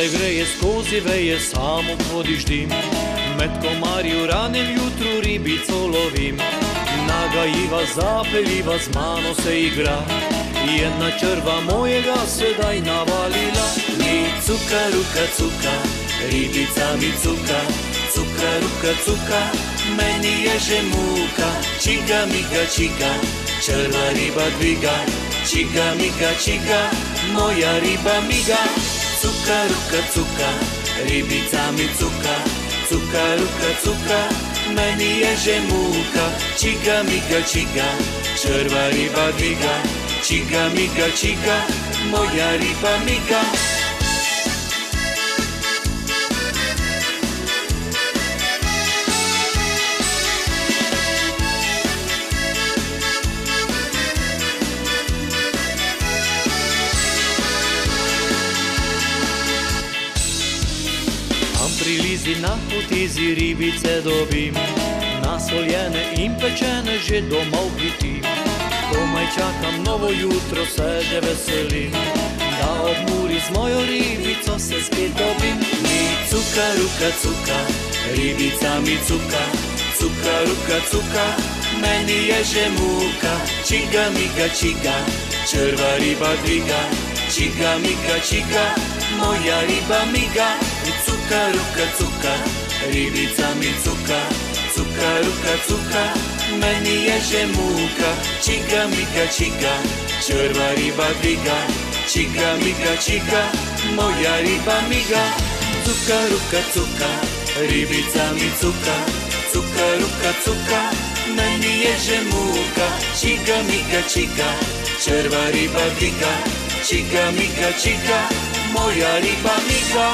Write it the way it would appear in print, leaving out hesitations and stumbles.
se greje, skozi veje, samo vodiš dim. Med komarji ranem jutru ribico lovim. Nagajiva, zapeljiva, z mano se igra. Jedna črva mojega sedaj navalila. Mi cuka, ruka, cuka, ribica mi cuka. Cuka, ruka, cuka, meni je že muka. Čiga, miga, čiga, črva riba dviga. Čiga, miga, čiga, moja riba miga. Cuka, ruka, cuka, ribica mi cuka. Cuka, ruka, cuka, meni je že muka. Čiga, miga, čiga, črva riba dviga. Čiga, miga, čiga, moja riba miga. Prilizi na potizi ribice dobim, nasoljene in pečene že domov hitim. Komaj čakam novo jutro, se že veselim, da ob muri z mojo ribico se spet dobim. Mi cuka, ruka, cuka, ribica mi cuka. Cuka, ruka, cuka, meni je že muka. Čiga, miga, čiga, črva riba dviga. Čiga, miga, čiga, moja riba miga. Cuka, ruka, cuka, ribica mi cuka. Cuka, ruka, cuka, meni je že muka. Čiga, miga, čiga, črva riba dviga. Čiga, miga, čiga, moja riba miga. Cuka, ruka, cuka, ribica mi cuka. Cuka, ruka, cuka, meni je že muka. Čiga, miga, čiga, črva riba dviga. Čiga, miga, čiga, moja riba miga.